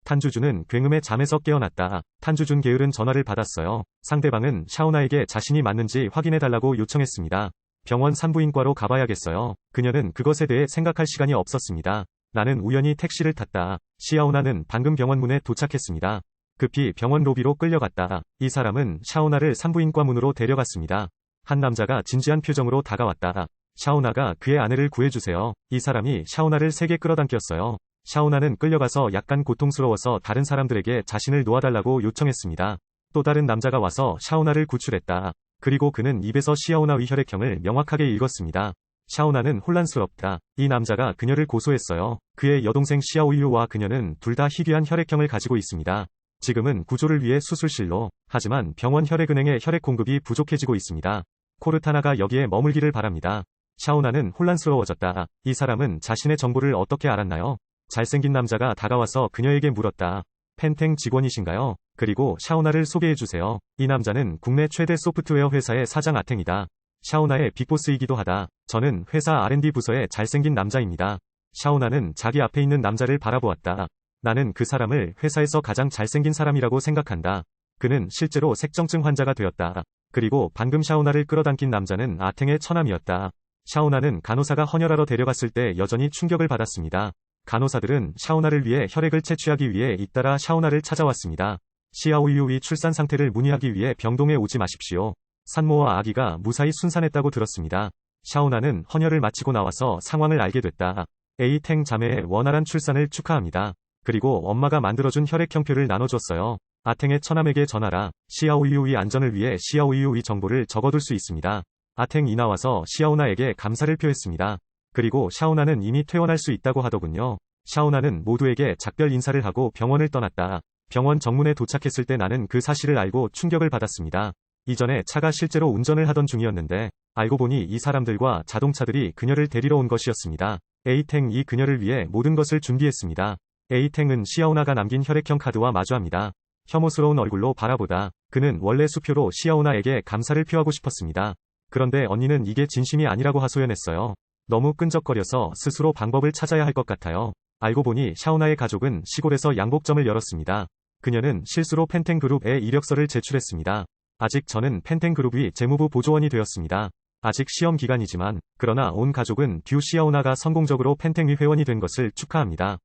탄주준은 굉음에 잠에서 깨어났다. 탄주준 게으른 전화를 받았어요. 상대방은 샤오나에게 자신이 맞는지 확인해달라고 요청했습니다. 병원 산부인과로 가봐야겠어요. 그녀는 그것에 대해 생각할 시간이 없었습니다. 나는 우연히 택시를 탔다. 시아오나는 방금 병원 문에 도착했습니다. 급히 병원 로비로 끌려갔다. 이 사람은 샤오나를 산부인과 문으로 데려갔습니다. 한 남자가 진지한 표정으로 다가왔다. 샤오나가 그의 아내를 구해주세요. 이 사람이 샤오나를 세게 끌어당겼어요. 샤오나는 끌려가서 약간 고통스러워서 다른 사람들에게 자신을 놓아달라고 요청했습니다. 또 다른 남자가 와서 샤오나를 구출했다. 그리고 그는 입에서 시아오나의 혈액형을 명확하게 읽었습니다. 샤오나는 혼란스럽다. 이 남자가 그녀를 고소했어요. 그의 여동생 시아오유와 그녀는 둘 다 희귀한 혈액형을 가지고 있습니다. 지금은 구조를 위해 수술실로, 하지만 병원 혈액은행의 혈액 공급이 부족해지고 있습니다. 코르타나가 여기에 머물기를 바랍니다. 샤오나는 혼란스러워졌다. 이 사람은 자신의 정보를 어떻게 알았나요? 잘생긴 남자가 다가와서 그녀에게 물었다. 펜탱 직원이신가요? 그리고 샤오나를 소개해주세요. 이 남자는 국내 최대 소프트웨어 회사의 사장 아탱이다. 샤오나의 빅보스이기도 하다. 저는 회사 R&D 부서의 잘생긴 남자입니다. 샤오나는 자기 앞에 있는 남자를 바라보았다. 나는 그 사람을 회사에서 가장 잘생긴 사람이라고 생각한다. 그는 실제로 색정증 환자가 되었다. 그리고 방금 샤오나를 끌어당긴 남자는 아탱의 처남이었다. 샤오나는 간호사가 헌혈하러 데려갔을 때 여전히 충격을 받았습니다. 간호사들은 샤오나를 위해 혈액을 채취하기 위해 잇따라 샤오나를 찾아왔습니다. 시아오유의 출산 상태를 문의하기 위해 병동에 오지 마십시오. 산모와 아기가 무사히 순산했다고 들었습니다. 샤오나는 헌혈을 마치고 나와서 상황을 알게 됐다. 에이탱 자매의 원활한 출산을 축하합니다. 그리고 엄마가 만들어준 혈액형표를 나눠줬어요. 아탱의 처남에게 전하라. 시아오유의 안전을 위해 시아오유의 정보를 적어둘 수 있습니다. 아탱이 나와서 시아오나에게 감사를 표했습니다. 그리고 샤오나는 이미 퇴원할 수 있다고 하더군요. 샤오나는 모두에게 작별 인사를 하고 병원을 떠났다. 병원 정문에 도착했을 때 나는 그 사실을 알고 충격을 받았습니다. 이전에 차가 실제로 운전을 하던 중이었는데, 알고 보니 이 사람들과 자동차들이 그녀를 데리러 온 것이었습니다. 에이탱이 그녀를 위해 모든 것을 준비했습니다. 에이탱은 시아오나가 남긴 혈액형 카드와 마주합니다. 혐오스러운 얼굴로 바라보다 그는 원래 수표로 시아오나에게 감사를 표하고 싶었습니다. 그런데 언니는 이게 진심이 아니라고 하소연했어요. 너무 끈적거려서 스스로 방법을 찾아야 할 것 같아요. 알고 보니 샤오나의 가족은 시골에서 양복점을 열었습니다. 그녀는 실수로 펜탱그룹에 이력서를 제출했습니다. 아직 저는 펜탱그룹의 재무부 보조원이 되었습니다. 아직 시험 기간이지만, 그러나 온 가족은 듀 시아오나가 성공적으로 펜탱의 회원이 된 것을 축하합니다.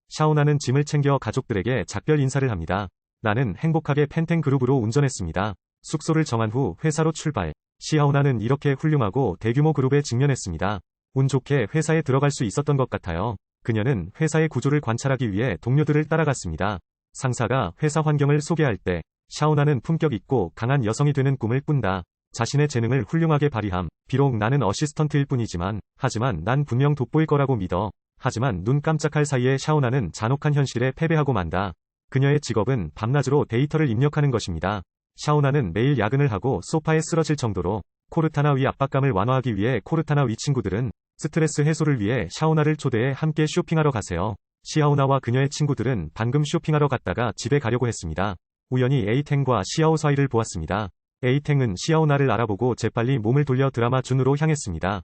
샤오나는 짐을 챙겨 가족들에게 작별 인사를 합니다. 나는 행복하게 펜탱그룹으로 운전했습니다. 숙소를 정한 후 회사로 출발. 시아오나는 이렇게 훌륭하고 대규모 그룹에 직면했습니다. 운 좋게 회사에 들어갈 수 있었던 것 같아요. 그녀는 회사의 구조를 관찰하기 위해 동료들을 따라갔습니다. 상사가 회사 환경을 소개할 때, 샤오나는 품격 있고 강한 여성이 되는 꿈을 꾼다. 자신의 재능을 훌륭하게 발휘함. 비록 나는 어시스턴트일 뿐이지만, 하지만 난 분명 돋보일 거라고 믿어. 하지만 눈 깜짝할 사이에 샤오나는 잔혹한 현실에 패배하고 만다. 그녀의 직업은 밤낮으로 데이터를 입력하는 것입니다. 샤오나는 매일 야근을 하고 소파에 쓰러질 정도로 코르타나 위 압박감을 완화하기 위해 코르타나 위 친구들은 스트레스 해소를 위해 샤오나를 초대해 함께 쇼핑하러 가세요. 시아오나와 그녀의 친구들은 방금 쇼핑하러 갔다가 집에 가려고 했습니다. 우연히 에이탱과 시아오 사이를 보았습니다. 에이탱은 시아오나를 알아보고 재빨리 몸을 돌려 드라마 준으로 향했습니다.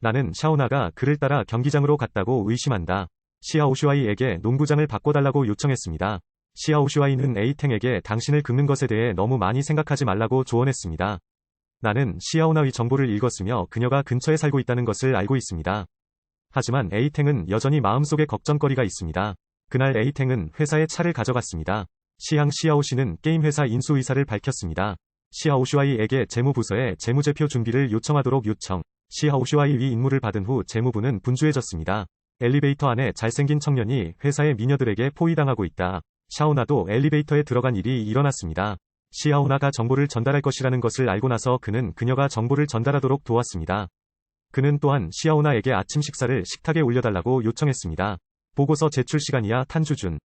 나는 샤오나가 그를 따라 경기장으로 갔다고 의심한다. 시아오슈아이에게 농구장을 바꿔달라고 요청했습니다. 시아오슈아이는 에이탱에게 당신을 긁는 것에 대해 너무 많이 생각하지 말라고 조언했습니다. 나는 시아오나의 정보를 읽었으며 그녀가 근처에 살고 있다는 것을 알고 있습니다. 하지만 에이탱은 여전히 마음속에 걱정거리가 있습니다. 그날 에이탱은 회사에 차를 가져갔습니다. 시향 시아오씨는 게임 회사 인수 의사를 밝혔습니다. 시아오슈아이에게 재무부서에 재무제표 준비를 요청하도록 요청. 시아오슈아이 위 임무를 받은 후 재무부는 분주해졌습니다. 엘리베이터 안에 잘생긴 청년이 회사의 미녀들에게 포위당하고 있다. 샤오나도 엘리베이터에 들어간 일이 일어났습니다. 시아오나가 정보를 전달할 것이라는 것을 알고 나서 그는 그녀가 정보를 전달하도록 도왔습니다. 그는 또한 시아오나에게 아침 식사를 식탁에 올려달라고 요청했습니다. 보고서 제출 시간이야. 탄주준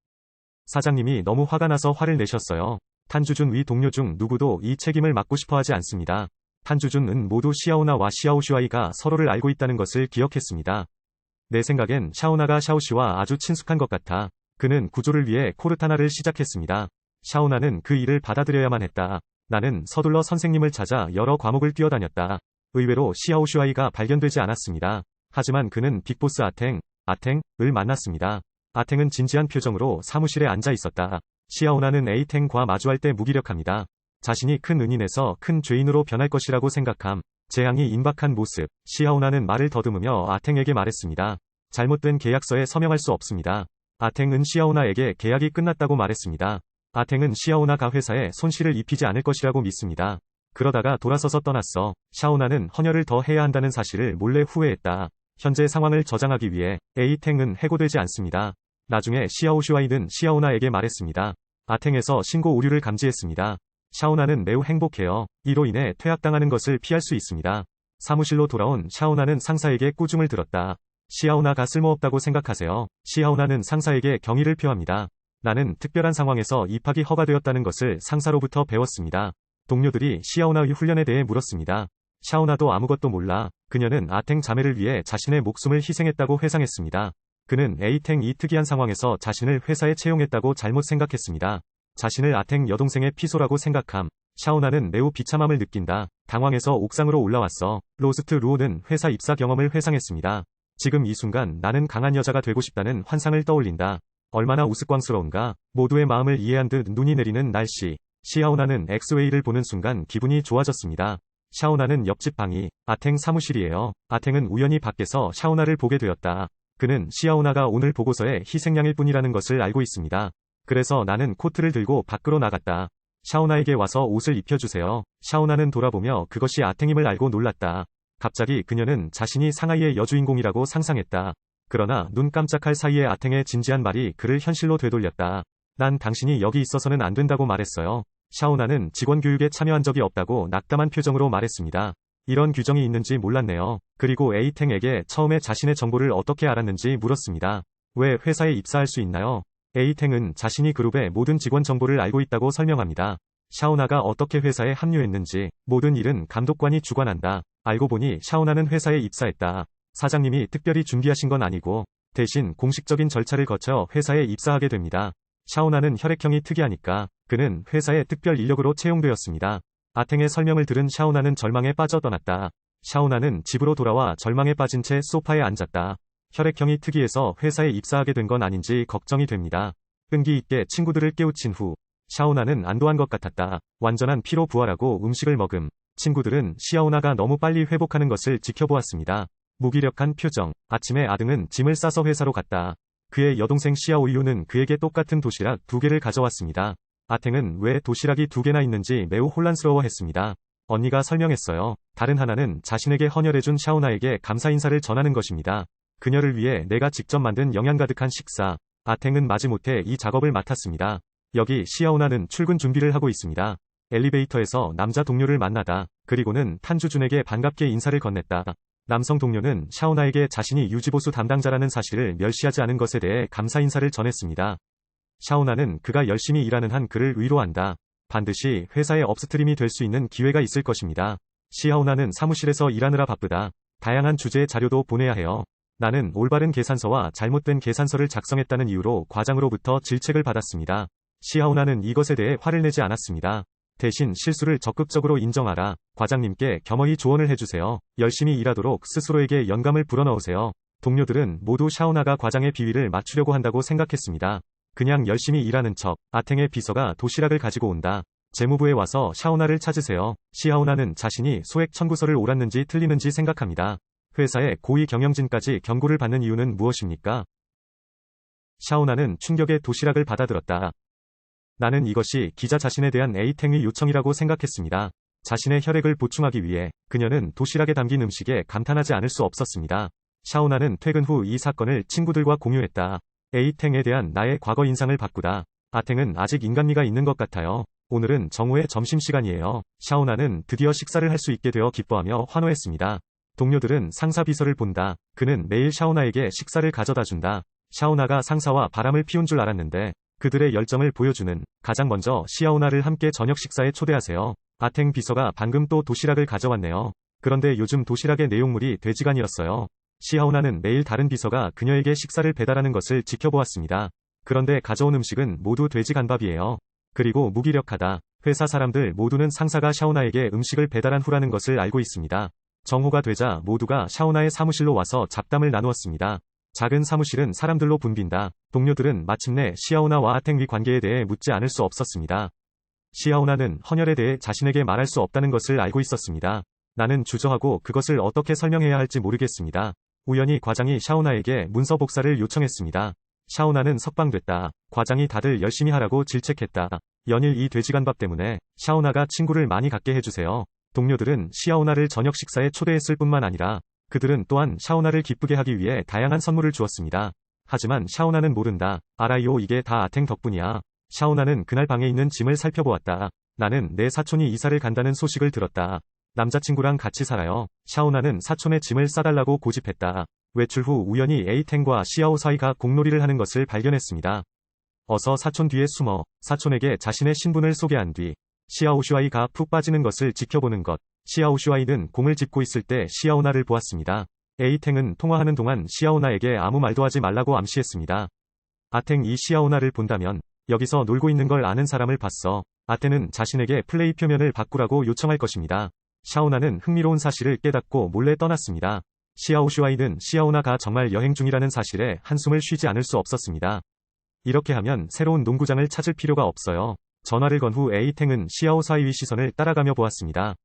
사장님이 너무 화가 나서 화를 내셨어요. 탄주준 위 동료 중 누구도 이 책임을 맡고 싶어 하지 않습니다. 탄주준은 모두 시아오나와 시아오슈아이가 서로를 알고 있다는 것을 기억했습니다. 내 생각엔 샤오나가 샤오씨와 아주 친숙한 것 같아. 그는 구조를 위해 코르타나를 시작했습니다. 샤오나는 그 일을 받아들여야만 했다. 나는 서둘러 선생님을 찾아 여러 과목을 뛰어다녔다. 의외로 시아오슈아이가 발견되지 않았습니다. 하지만 그는 빅보스 아탱을 만났습니다. 아탱은 진지한 표정으로 사무실에 앉아 있었다. 시아오나는 에이탱과 마주할 때 무기력합니다. 자신이 큰 은인에서 큰 죄인으로 변할 것이라고 생각함. 재앙이 임박한 모습. 시아오나는 말을 더듬으며 아탱에게 말했습니다. 잘못된 계약서에 서명할 수 없습니다. 아탱은 시아오나에게 계약이 끝났다고 말했습니다. 아탱은 시아오나가 회사에 손실을 입히지 않을 것이라고 믿습니다. 그러다가 돌아서서 떠났어. 샤오나는 헌혈을 더 해야 한다는 사실을 몰래 후회했다. 현재 상황을 저장하기 위해 에이탱은 해고되지 않습니다. 나중에 시아오슈아이는 시아오나에게 말했습니다. 아탱에서 신고 오류를 감지했습니다. 샤오나는 매우 행복해요. 이로 인해 퇴학당하는 것을 피할 수 있습니다. 사무실로 돌아온 샤오나는 상사에게 꾸중을 들었다. 시아오나가 쓸모없다고 생각하세요. 시아오나는 상사에게 경의를 표합니다. 나는 특별한 상황에서 입학이 허가되었다는 것을 상사로부터 배웠습니다. 동료들이 시아오나의 훈련에 대해 물었습니다. 샤오나도 아무것도 몰라. 그녀는 아탱 자매를 위해 자신의 목숨을 희생했다고 회상했습니다. 그는 에이탱 이 특이한 상황에서 자신을 회사에 채용했다고 잘못 생각했습니다. 자신을 아탱 여동생의 피소라고 생각함. 샤오나는 매우 비참함을 느낀다. 당황해서 옥상으로 올라왔어. 로스트 루오는 회사 입사 경험을 회상했습니다. 지금 이 순간 나는 강한 여자가 되고 싶다는 환상을 떠올린다. 얼마나 우스꽝스러운가. 모두의 마음을 이해한 듯 눈이 내리는 날씨. 시아오나는 엑스웨이를 보는 순간 기분이 좋아졌습니다. 샤오나는 옆집 방이 아탱 사무실이에요. 아탱은 우연히 밖에서 샤오나를 보게 되었다. 그는 시아오나가 오늘 보고서의 희생양일 뿐이라는 것을 알고 있습니다. 그래서 나는 코트를 들고 밖으로 나갔다. 샤오나에게 와서 옷을 입혀주세요. 샤오나는 돌아보며 그것이 아탱임을 알고 놀랐다. 갑자기 그녀는 자신이 상하이의 여주인공이라고 상상했다. 그러나 눈 깜짝할 사이에 아탱의 진지한 말이 그를 현실로 되돌렸다. 난 당신이 여기 있어서는 안 된다고 말했어요. 샤오나는 직원 교육에 참여한 적이 없다고 낙담한 표정으로 말했습니다. 이런 규정이 있는지 몰랐네요. 그리고 에이탱에게 처음에 자신의 정보를 어떻게 알았는지 물었습니다. 왜 회사에 입사할 수 있나요? 에이탱은 자신이 그룹의 모든 직원 정보를 알고 있다고 설명합니다. 샤오나가 어떻게 회사에 합류했는지, 모든 일은 감독관이 주관한다. 알고 보니 샤오나는 회사에 입사했다. 사장님이 특별히 준비하신 건 아니고, 대신 공식적인 절차를 거쳐 회사에 입사하게 됩니다. 샤오나는 혈액형이 특이하니까, 그는 회사의 특별 인력으로 채용되었습니다. 아탱의 설명을 들은 샤오나는 절망에 빠져 떠났다. 샤오나는 집으로 돌아와 절망에 빠진 채 소파에 앉았다. 혈액형이 특이해서 회사에 입사하게 된 건 아닌지 걱정이 됩니다. 끈기 있게 친구들을 깨우친 후 샤오나는 안도한 것 같았다. 완전한 피로 부활하고 음식을 먹음. 친구들은 시아오나가 너무 빨리 회복하는 것을 지켜보았습니다. 무기력한 표정. 아침에 아등은 짐을 싸서 회사로 갔다. 그의 여동생 시아오유는 그에게 똑같은 도시락 2개를 가져왔습니다. 아탱은 왜 도시락이 2개나 있는지 매우 혼란스러워했습니다. 언니가 설명했어요. 다른 하나는 자신에게 헌혈해준 샤오나에게 감사 인사를 전하는 것입니다. 그녀를 위해 내가 직접 만든 영양 가득한 식사. 아탱은 마지못해 이 작업을 맡았습니다. 여기 시아오나는 출근 준비를 하고 있습니다. 엘리베이터에서 남자 동료를 만나다. 그리고는 탄주준에게 반갑게 인사를 건넸다. 남성 동료는 샤오나에게 자신이 유지보수 담당자라는 사실을 멸시하지 않은 것에 대해 감사 인사를 전했습니다. 샤오나는 그가 열심히 일하는 한 그를 위로한다. 반드시 회사의 업스트림이 될 수 있는 기회가 있을 것입니다. 시아오나는 사무실에서 일하느라 바쁘다. 다양한 주제의 자료도 보내야 해요. 나는 올바른 계산서와 잘못된 계산서를 작성했다는 이유로 과장으로부터 질책을 받았습니다. 시아오나는 이것에 대해 화를 내지 않았습니다. 대신 실수를 적극적으로 인정하라. 과장님께 겸허히 조언을 해주세요. 열심히 일하도록 스스로에게 영감을 불어넣으세요. 동료들은 모두 샤오나가 과장의 비위를 맞추려고 한다고 생각했습니다. 그냥 열심히 일하는 척. 아탱의 비서가 도시락을 가지고 온다. 재무부에 와서 샤오나를 찾으세요. 시아오나는 자신이 소액 청구서를 옳았는지 틀리는지 생각합니다. 회사의 고위 경영진까지 경고를 받는 이유는 무엇입니까? 샤오나는 충격의 도시락을 받아들었다. 나는 이것이 기자 자신에 대한 에이탱의 요청이라고 생각했습니다. 자신의 혈액을 보충하기 위해 그녀는 도시락에 담긴 음식에 감탄하지 않을 수 없었습니다. 샤오나는 퇴근 후 이 사건을 친구들과 공유했다. 에이탱에 대한 나의 과거 인상을 바꾸다. 아탱은 아직 인간미가 있는 것 같아요. 오늘은 정오의 점심시간이에요. 샤오나는 드디어 식사를 할 수 있게 되어 기뻐하며 환호했습니다. 동료들은 상사 비서를 본다. 그는 매일 샤오나에게 식사를 가져다 준다. 샤오나가 상사와 바람을 피운 줄 알았는데 그들의 열정을 보여주는 가장 먼저 시아오나를 함께 저녁 식사에 초대하세요. 아탱 비서가 방금 또 도시락을 가져왔네요. 그런데 요즘 도시락의 내용물이 돼지간이었어요. 시아오나는 매일 다른 비서가 그녀에게 식사를 배달하는 것을 지켜보았습니다. 그런데 가져온 음식은 모두 돼지간밥이에요. 그리고 무기력하다. 회사 사람들 모두는 상사가 샤오나에게 음식을 배달한 후라는 것을 알고 있습니다. 정오가 되자 모두가 샤오나의 사무실로 와서 잡담을 나누었습니다. 작은 사무실은 사람들로 붐빈다. 동료들은 마침내 시아오나와 아탱의 관계에 대해 묻지 않을 수 없었습니다. 시아오나는 헌혈에 대해 자신에게 말할 수 없다는 것을 알고 있었습니다. 나는 주저하고 그것을 어떻게 설명해야 할지 모르겠습니다. 우연히 과장이 샤오나에게 문서 복사를 요청했습니다. 샤오나는 석방됐다. 과장이 다들 열심히 하라고 질책했다. 연일 이 돼지간밥 때문에 샤오나가 친구를 많이 갖게 해주세요. 동료들은 시아오나를 저녁 식사에 초대했을 뿐만 아니라 그들은 또한 샤오나를 기쁘게 하기 위해 다양한 선물을 주었습니다. 하지만 샤오나는 모른다. 알아요, 이게 다 아탱 덕분이야. 샤오나는 그날 방에 있는 짐을 살펴보았다. 나는 내 사촌이 이사를 간다는 소식을 들었다. 남자친구랑 같이 살아요. 샤오나는 사촌의 짐을 싸달라고 고집했다. 외출 후 우연히 에이탱과 시아오 사이가 공놀이를 하는 것을 발견했습니다. 어서 사촌 뒤에 숨어 사촌에게 자신의 신분을 소개한 뒤 시아오 슈아이가 푹 빠지는 것을 지켜보는 것. 시아오 슈아이는 공을 짚고 있을 때 시아오나를 보았습니다. 에이탱은 통화하는 동안 시아오나에게 아무 말도 하지 말라고 암시했습니다. 아탱, 이 시아오나를 본다면 여기서 놀고 있는 걸 아는 사람을 봤어. 아탱은 자신에게 플레이 표면을 바꾸라고 요청할 것입니다. 샤오나는 흥미로운 사실을 깨닫고 몰래 떠났습니다. 시아오 슈아이는 시아오나가 정말 여행 중이라는 사실에 한숨을 쉬지 않을 수 없었습니다. 이렇게 하면 새로운 농구장을 찾을 필요가 없어요. 전화를 건 후 에이탱은 시아오 사이의 시선을 따라가며 보았습니다.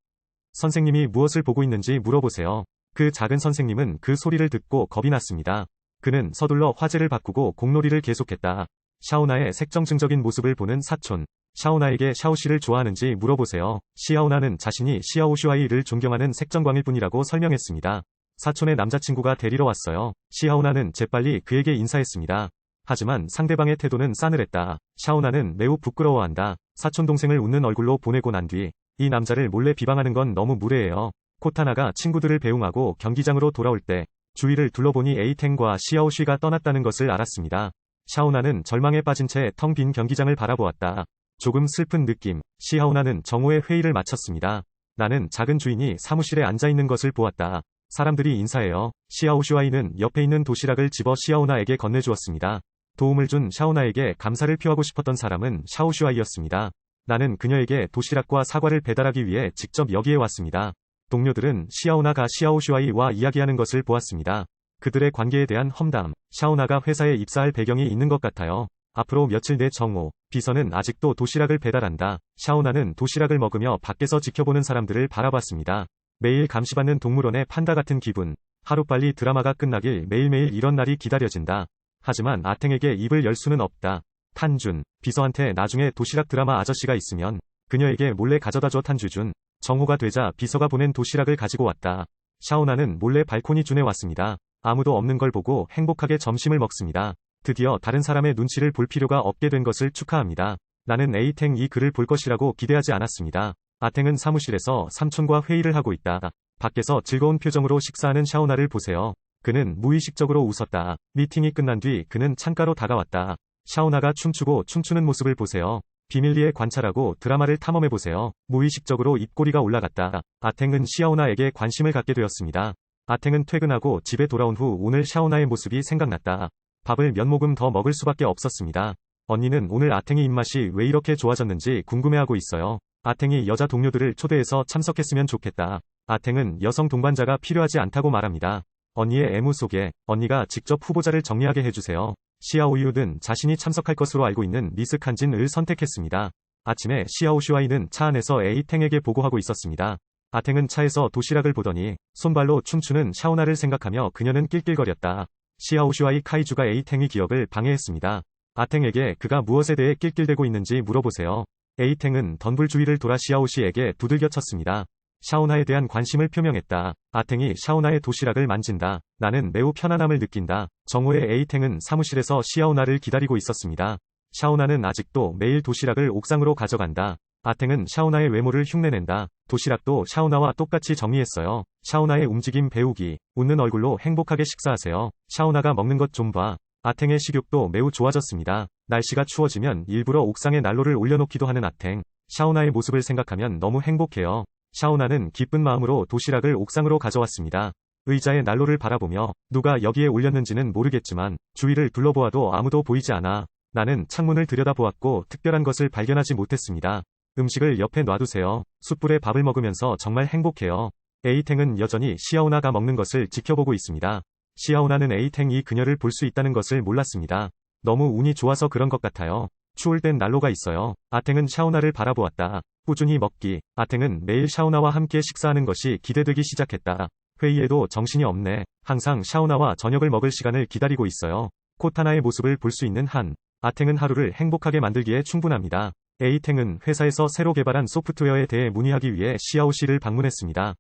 선생님이 무엇을 보고 있는지 물어보세요. 그 작은 선생님은 그 소리를 듣고 겁이 났습니다. 그는 서둘러 화제를 바꾸고 공놀이를 계속했다. 샤오나의 색정증적인 모습을 보는 사촌. 샤오나에게 샤오씨를 좋아하는지 물어보세요. 시아오나는 자신이 시아오 슈아이를 존경하는 색정광일 뿐이라고 설명했습니다. 사촌의 남자친구가 데리러 왔어요. 시아오나는 재빨리 그에게 인사했습니다. 하지만 상대방의 태도는 싸늘했다. 샤오나는 매우 부끄러워한다. 사촌 동생을 웃는 얼굴로 보내고 난 뒤 이 남자를 몰래 비방하는 건 너무 무례해요. 코타나가 친구들을 배웅하고 경기장으로 돌아올 때 주위를 둘러보니 에이탱과 시아오쉬가 떠났다는 것을 알았습니다. 샤오나는 절망에 빠진 채 텅 빈 경기장을 바라보았다. 조금 슬픈 느낌. 시아오나는 정오의 회의를 마쳤습니다. 나는 작은 주인이 사무실에 앉아있는 것을 보았다. 사람들이 인사해요. 시아오슈아이는 옆에 있는 도시락을 집어 시아오나에게 건네주었습니다. 도움을 준 샤오나에게 감사를 표하고 싶었던 사람은 샤오슈아이였습니다. 나는 그녀에게 도시락과 사과를 배달하기 위해 직접 여기에 왔습니다. 동료들은 시아오나가 시아오슈아이와 이야기하는 것을 보았습니다. 그들의 관계에 대한 험담. 샤오나가 회사에 입사할 배경이 있는 것 같아요. 앞으로 며칠 내 정오. 비서는 아직도 도시락을 배달한다. 샤오나는 도시락을 먹으며 밖에서 지켜보는 사람들을 바라봤습니다. 매일 감시받는 동물원의 판다 같은 기분. 하루빨리 드라마가 끝나길 매일매일 이런 날이 기다려진다. 하지만 아탱에게 입을 열 수는 없다. 탄준. 비서한테 나중에 도시락 드라마 아저씨가 있으면 그녀에게 몰래 가져다줘. 탄주준. 정오가 되자 비서가 보낸 도시락을 가지고 왔다. 샤오나는 몰래 발코니 준에 왔습니다. 아무도 없는 걸 보고 행복하게 점심을 먹습니다. 드디어 다른 사람의 눈치를 볼 필요가 없게 된 것을 축하합니다. 나는 에이탱 이 글을 볼 것이라고 기대하지 않았습니다. 아탱은 사무실에서 삼촌과 회의를 하고 있다. 밖에서 즐거운 표정으로 식사하는 샤오나를 보세요. 그는 무의식적으로 웃었다. 미팅이 끝난 뒤 그는 창가로 다가왔다. 샤오나가 춤추고 춤추는 모습을 보세요. 비밀리에 관찰하고 드라마를 탐험해보세요. 무의식적으로 입꼬리가 올라갔다. 아탱은 시아오나에게 관심을 갖게 되었습니다. 아탱은 퇴근하고 집에 돌아온 후 오늘 샤오나의 모습이 생각났다. 밥을 몇 모금 더 먹을 수밖에 없었습니다. 언니는 오늘 아탱이 입맛이 왜 이렇게 좋아졌는지 궁금해하고 있어요. 아탱이 여자 동료들을 초대해서 참석했으면 좋겠다. 아탱은 여성 동반자가 필요하지 않다고 말합니다. 언니의 애무 속에 언니가 직접 후보자를 정리하게 해주세요. 시아오유는 자신이 참석할 것으로 알고 있는 미스 칸진을 선택했습니다. 아침에 시아오슈아이는 차 안에서 에이탱에게 보고하고 있었습니다. 아탱은 차에서 도시락을 보더니 손발로 춤추는 샤오나를 생각하며 그녀는 낄낄거렸다. 시아오슈아이 카이주가 에이탱의 기억을 방해했습니다. 아탱에게 그가 무엇에 대해 낄낄대고 있는지 물어보세요. 에이탱은 덤불 주위를 돌아 시아오시에게 두들겨 쳤습니다. 샤오나에 대한 관심을 표명했다. 아탱이 샤오나의 도시락을 만진다. 나는 매우 편안함을 느낀다. 정오에 에이탱은 사무실에서 시아오나를 기다리고 있었습니다. 샤오나는 아직도 매일 도시락을 옥상으로 가져간다. 아탱은 샤오나의 외모를 흉내낸다. 도시락도 샤오나와 똑같이 정리했어요. 샤오나의 움직임 배우기. 웃는 얼굴로 행복하게 식사하세요. 샤오나가 먹는 것 좀 봐. 아탱의 식욕도 매우 좋아졌습니다. 날씨가 추워지면 일부러 옥상에 난로를 올려놓기도 하는 아탱. 샤오나의 모습을 생각하면 너무 행복해요. 샤오나는 기쁜 마음으로 도시락을 옥상으로 가져왔습니다. 의자에 난로를 바라보며 누가 여기에 올렸는지는 모르겠지만 주위를 둘러보아도 아무도 보이지 않아. 나는 창문을 들여다보았고 특별한 것을 발견하지 못했습니다. 음식을 옆에 놔두세요. 숯불에 밥을 먹으면서 정말 행복해요. 에이탱은 여전히 시아오나가 먹는 것을 지켜보고 있습니다. 시아오나는 에이탱이 그녀를 볼 수 있다는 것을 몰랐습니다. 너무 운이 좋아서 그런 것 같아요. 추울 땐 난로가 있어요. 아탱은 샤오나를 바라보았다. 꾸준히 먹기. 아탱은 매일 샤오나와 함께 식사하는 것이 기대되기 시작했다. 회의에도 정신이 없네. 항상 샤오나와 저녁을 먹을 시간을 기다리고 있어요. 코타나의 모습을 볼 수 있는 한. 아탱은 하루를 행복하게 만들기에 충분합니다. 에이탱은 회사에서 새로 개발한 소프트웨어에 대해 문의하기 위해 시아오씨를 방문했습니다.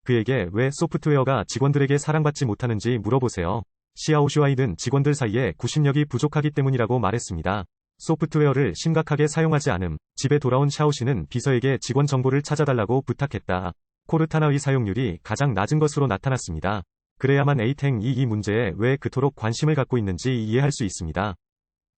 그에게 왜 소프트웨어가 직원들에게 사랑받지 못하는지 물어보세요. 시아오씨와 이든 직원들 사이에 구심력이 부족하기 때문이라고 말했습니다. 소프트웨어를 심각하게 사용하지 않음. 집에 돌아온 샤오씨는 비서에게 직원 정보를 찾아달라고 부탁했다. 코르타나의 사용률이 가장 낮은 것으로 나타났습니다. 그래야만 에이탱이 이 문제에 왜 그토록 관심을 갖고 있는지 이해할 수 있습니다.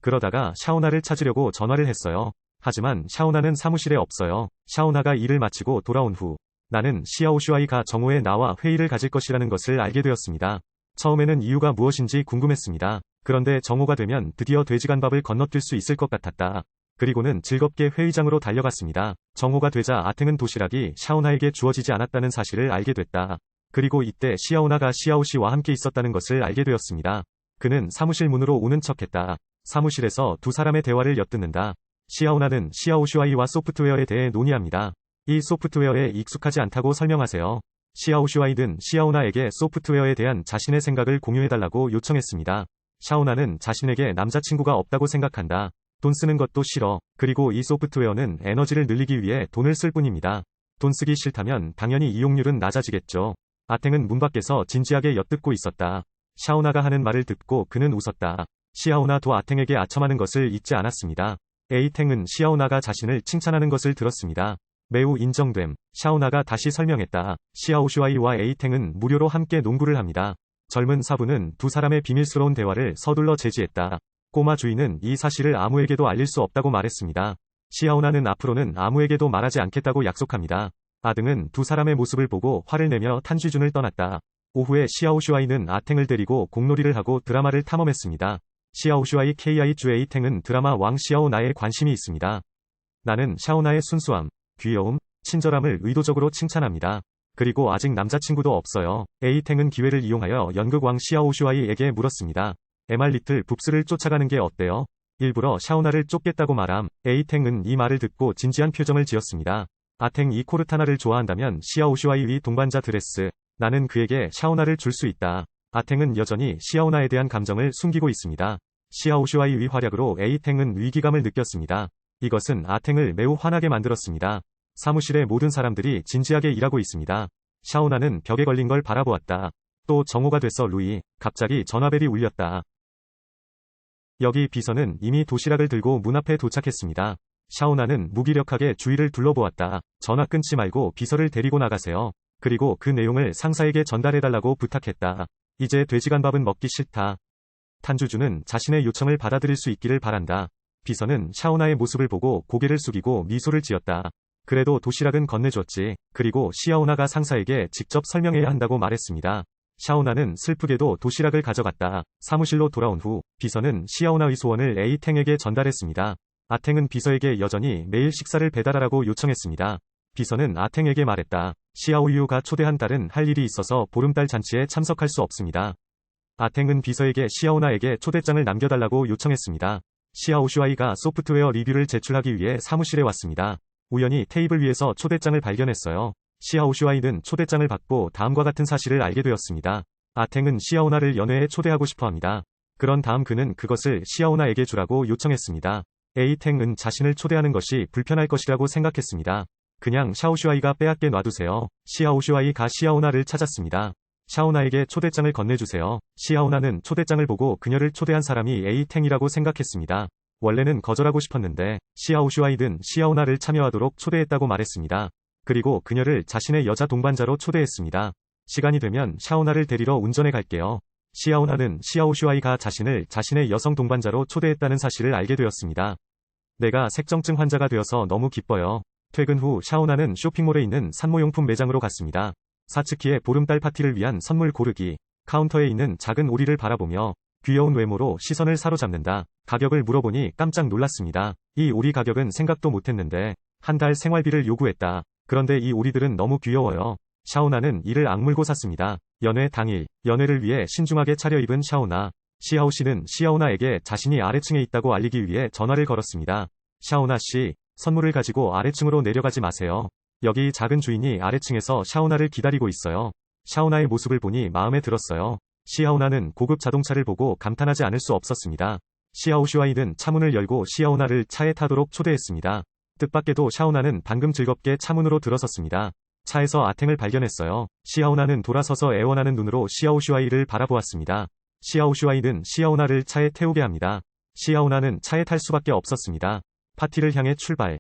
그러다가 샤오나를 찾으려고 전화를 했어요. 하지만 샤오나는 사무실에 없어요. 샤오나가 일을 마치고 돌아온 후 나는 시아오슈아이가 정오에 나와 회의를 가질 것이라는 것을 알게 되었습니다. 처음에는 이유가 무엇인지 궁금했습니다. 그런데 정오가 되면 드디어 돼지간밥을 건너뛸 수 있을 것 같았다. 그리고는 즐겁게 회의장으로 달려갔습니다. 정오가 되자 아탱은 도시락이 샤오나에게 주어지지 않았다는 사실을 알게 됐다. 그리고 이때 시아오나가 시아오씨와 함께 있었다는 것을 알게 되었습니다. 그는 사무실 문으로 오는 척했다. 사무실에서 두 사람의 대화를 엿듣는다. 시아오나는 시아오슈아이와 소프트웨어에 대해 논의합니다. 이 소프트웨어에 익숙하지 않다고 설명하세요. 시아오슈아이는 시아오나에게 소프트웨어에 대한 자신의 생각을 공유해달라고 요청했습니다. 샤오나는 자신에게 남자친구가 없다고 생각한다. 돈 쓰는 것도 싫어. 그리고 이 소프트웨어는 에너지를 늘리기 위해 돈을 쓸 뿐입니다. 돈 쓰기 싫다면 당연히 이용률은 낮아지겠죠. 아탱은 문 밖에서 진지하게 엿듣고 있었다. 샤오나가 하는 말을 듣고 그는 웃었다. 시아오나도 아탱에게 아첨하는 것을 잊지 않았습니다. 에이탱은 시아오나가 자신을 칭찬하는 것을 들었습니다. 매우 인정됨. 샤오나가 다시 설명했다. 시아오슈아이와 에이탱은 무료로 함께 농구를 합니다. 젊은 사부는 두 사람의 비밀스러운 대화를 서둘러 제지했다. 꼬마 주인은 이 사실을 아무에게도 알릴 수 없다고 말했습니다. 시아오나는 앞으로는 아무에게도 말하지 않겠다고 약속합니다. 아등은 두 사람의 모습을 보고 화를 내며 탄쥐준을 떠났다. 오후에 시아오슈아이는 아탱을 데리고 공놀이를 하고 드라마를 탐험했습니다. 시아오슈아이 KI 주 에이탱은 드라마 왕 시아오나에 관심이 있습니다. 나는 샤오나의 순수함, 귀여움, 친절함을 의도적으로 칭찬합니다. 그리고 아직 남자친구도 없어요. 에이탱은 기회를 이용하여 연극왕 시아오슈아이에게 물었습니다. MR 리틀 붑스를 쫓아가는 게 어때요? 일부러 샤오나를 쫓겠다고 말함. 에이탱은 이 말을 듣고 진지한 표정을 지었습니다. 아탱 이 코르타나를 좋아한다면 시아오슈아이 위 동반자 드레스. 나는 그에게 샤오나를 줄 수 있다. 아탱은 여전히 시아오나에 대한 감정을 숨기고 있습니다. 시아오슈아이 위 활약으로 에이탱은 위기감을 느꼈습니다. 이것은 아탱을 매우 화나게 만들었습니다. 사무실의 모든 사람들이 진지하게 일하고 있습니다. 샤오나는 벽에 걸린 걸 바라보았다. 또 정오가 됐어 루이. 갑자기 전화벨이 울렸다. 여기 비서는 이미 도시락을 들고 문 앞에 도착했습니다. 샤오나는 무기력하게 주위를 둘러보았다. 전화 끊지 말고 비서를 데리고 나가세요. 그리고 그 내용을 상사에게 전달해달라고 부탁했다. 이제 돼지간밥은 먹기 싫다. 탄주주는 자신의 요청을 받아들일 수 있기를 바란다. 비서는 샤오나의 모습을 보고 고개를 숙이고 미소를 지었다. 그래도 도시락은 건네줬지. 그리고 시아오나가 상사에게 직접 설명해야 한다고 말했습니다. 샤오나는 슬프게도 도시락을 가져갔다. 사무실로 돌아온 후 비서는 시아오나의 소원을 에이탱에게 전달했습니다. 아탱은 비서에게 여전히 매일 식사를 배달하라고 요청했습니다. 비서는 아탱에게 말했다. 시아오유가 초대한 딸은 할 일이 있어서 보름달 잔치에 참석할 수 없습니다. 아탱은 비서에게 시아오나에게 초대장을 남겨달라고 요청했습니다. 시아오슈아이가 소프트웨어 리뷰를 제출하기 위해 사무실에 왔습니다. 우연히 테이블 위에서 초대장을 발견했어요. 시아오슈아이는 초대장을 받고 다음과 같은 사실을 알게 되었습니다. 아탱은 시아오나를 연회에 초대하고 싶어합니다. 그런 다음 그는 그것을 시아오나에게 주라고 요청했습니다. 에이탱은 자신을 초대하는 것이 불편할 것이라고 생각했습니다. 그냥 샤오슈아이가 빼앗게 놔두세요. 시아오슈아이가 시아오나를 찾았습니다. 샤오나에게 초대장을 건네주세요. 시아오나는 초대장을 보고 그녀를 초대한 사람이 에이탱이라고 생각했습니다. 원래는 거절하고 싶었는데 시아오슈아이는 시아오나를 참여하도록 초대했다고 말했습니다. 그리고 그녀를 자신의 여자 동반자로 초대했습니다. 시간이 되면 샤오나를 데리러 운전해 갈게요. 시아오나는 시아오슈아이가 자신을 자신의 여성 동반자로 초대했다는 사실을 알게 되었습니다. 내가 색정증 환자가 되어서 너무 기뻐요. 퇴근 후 샤오나는 쇼핑몰에 있는 산모용품 매장으로 갔습니다. 사츠키의 보름달 파티를 위한 선물 고르기. 카운터에 있는 작은 오리를 바라보며 귀여운 외모로 시선을 사로잡는다. 가격을 물어보니 깜짝 놀랐습니다. 이 오리 가격은 생각도 못했는데 한 달 생활비를 요구했다. 그런데 이 오리들은 너무 귀여워요. 샤오나는 이를 악물고 샀습니다. 연회 당일, 연회를 위해 신중하게 차려입은 샤오나. 시하오 씨는 시아오나에게 자신이 아래층에 있다고 알리기 위해 전화를 걸었습니다. 샤오나 씨, 선물을 가지고 아래층으로 내려가지 마세요. 여기 작은 주인이 아래층에서 샤오나를 기다리고 있어요. 샤오나의 모습을 보니 마음에 들었어요. 시아오나는 고급 자동차를 보고 감탄하지 않을 수 없었습니다. 시아오 슈아이는 차문을 열고 시아오나를 차에 타도록 초대했습니다. 뜻밖에도 샤오나는 방금 즐겁게 차문으로 들어섰습니다. 차에서 아탱을 발견했어요. 시아오나는 돌아서서 애원하는 눈으로 시아오 슈아이를 바라보았습니다. 시아오 슈아이는 시아오나를 차에 태우게 합니다. 시아오나는 차에 탈 수밖에 없었습니다. 파티를 향해 출발.